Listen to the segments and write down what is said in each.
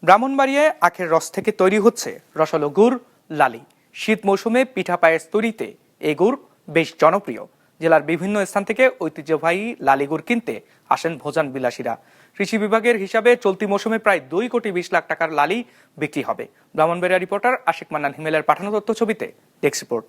ব্রাহ্মণবাড়িয়ায় আখের রস থেকে তৈরি হচ্ছে রসালো গুড় লালি। শীত মৌসুমে পিঠা পায়েস তৈরিতে এই গুড় বেশ জনপ্রিয়। জেলার বিভিন্ন স্থান থেকে ঐতিহ্যবাহী লালি গুড় কিনতে আসেন ভোজন বিলাসীরা। কৃষি বিভাগের হিসাবে চলতি মৌসুমে প্রায় 2,20,00,000 টাকার লালি বিক্রি হবে। ব্রাহ্মণবাড়িয়া রিপোর্টার আশিক মান্নান হিমেলের পাঠানো তথ্য ছবিতে ডেস্ক রিপোর্ট।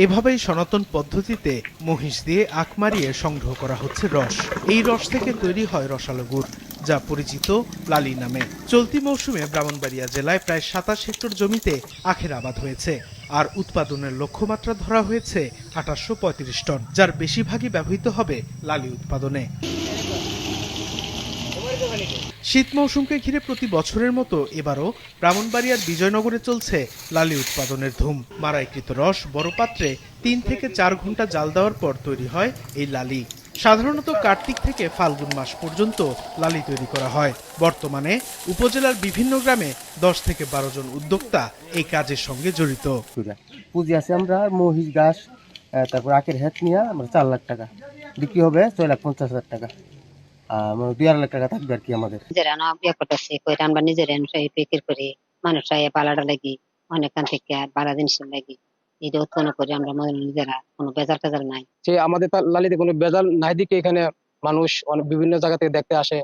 এভাবেই সনাতন পদ্ধতিতে মহিষ দিয়ে আখ মারিয়ে সংগ্রহ করা হচ্ছে রস। এই রস থেকে তৈরি হয় রসালো গুড়, যা পরিচিত লালি নামে। চলতি মৌসুমে ব্রাহ্মণবাড়িয়া জেলায় প্রায় 27 হেক্টর জমিতে আখের আবাদ হয়েছে, আর উৎপাদনের লক্ষ্যমাত্রা ধরা হয়েছে 2835 টন, যার বেশিরভাগই ব্যবহৃত হবে লালি উৎপাদনে। শীত মৌসুমকে ঘিরে প্রতি বছরের মতো এবারও ব্রাহ্মণবাড়িয়ার বিজয়নগরে চলছে লালি উৎপাদনের ধুম। মাড়াইকৃত রস বড় পাত্রে 3 থেকে 4 ঘন্টা জাল দেওয়ার পর তৈরি হয় এই লালি। সাধারণত কার্তিক থেকে ফাল্গুন মাস পর্যন্ত লালি তৈরি করা হয়। বর্তমানে উপজেলার বিভিন্ন গ্রামে 10 থেকে 12 জন উদ্যোক্তা এই কাজের সঙ্গে জড়িত। পুঁজি আছে আমরা মহিষ ঘাস, তারপর আখের হেট নিয়ে আমরা 4 লাখ টাকা বিক্রি হবে, 6,50,000 টাকা। 2.5 লাখ টাকা থাকবে আর কি আমাদের। আমরা নিজেরা বিক্রি করি, মানুষরা পালাটা লাগি অনেকখান থেকে বালা জিনিসের লাগি এটা উৎপন্ন করি আমরা নিজেরা, কোনো বেজার টেজার নাই। আমাদের লালিতে কোনো বেজাল নাই দিকে এখানে মানুষ বিভিন্ন জায়গা থেকে দেখতে আসে,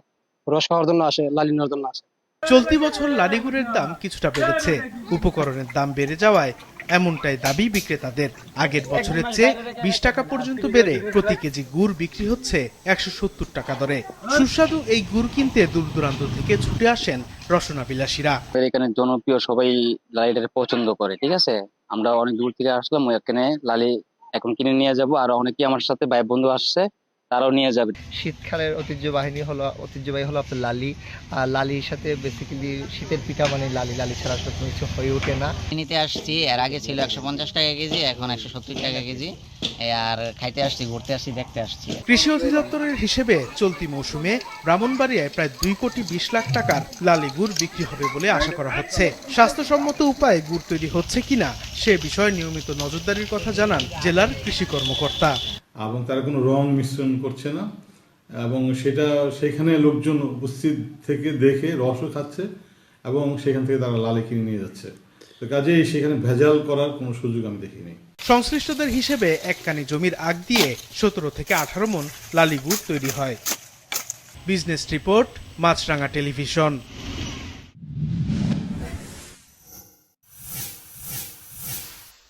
রস খাওয়ার জন্য আসে, লালি নেওয়ার জন্য আসে। চলতি বছর লালি গুড়ের দাম কিছুটা বেড়েছে। উপকরণের দাম বেড়ে যাওয়ায় এমনটাই দাবি বিক্রেতাদের। আগের বছরের চেয়ে 20 টাকা পর্যন্ত বেড়ে প্রতি কেজি গুড় বিক্রি হচ্ছে 170 টাকা দরে। সুস্বাদু এই গুড় কিনতে দূর দূরান্ত থেকে ছুটে আসেন রসনা বিলাসীরা। এখানে জনপ্রিয়, সবাই লালিটা পছন্দ করে। ঠিক আছে, আমরা অনেক দূর থেকে আসলাম, এখানে লালি এখন কিনে নিয়ে যাব। আর অনেকেই আমার সাথে ভাই বন্ধু আসছে, তারাও নিয়ে যাবে। শীতকালের ঐতিহ্যবাহী হলো আপনার লালি। আর লালির সাথে বেসিক্যালি শীতের পিঠা মানে লালি ছাড়া আসলে কোনো কিছু হয়ে ওঠে না। নিতে আসছি, এর আগে ছিল 150 টাকা কেজি, এখন 170 টাকা কেজি। আর খাইতে আসছি, ঘুরতে আসছি, দেখতে আসছি। কৃষি অধিদপ্তরের হিসেবে চলতি মৌসুমে ব্রাহ্মণবাড়িয়ায় প্রায় 2,20,00,000 টাকার লালি গুড় বিক্রি হবে বলে আশা করা হচ্ছে। স্বাস্থ্যসম্মত উপায়ে গুড় তৈরি হচ্ছে কিনা সে বিষয়ে নিয়মিত নজরদারির কথা জানান জেলার কৃষি কর্মকর্তা। এবং তারা কোনো রং মিশ্রণ করছে না, এবং সেটা সেখানে লোকজন উপস্থিত থেকে দেখে রসও খাচ্ছে এবং সেখান থেকে তারা লালি কিনে নিয়ে যাচ্ছে। তো কাজেই সেখানে ভেজাল করার কোনো সুযোগ আমি দেখিনি। সংশ্লিষ্টদের হিসেবে এককানি জমির আগ দিয়ে 17 থেকে 18 মণ লালি গুড় তৈরি হয়। বিজনেস রিপোর্ট, মাছরাঙা টেলিভিশন।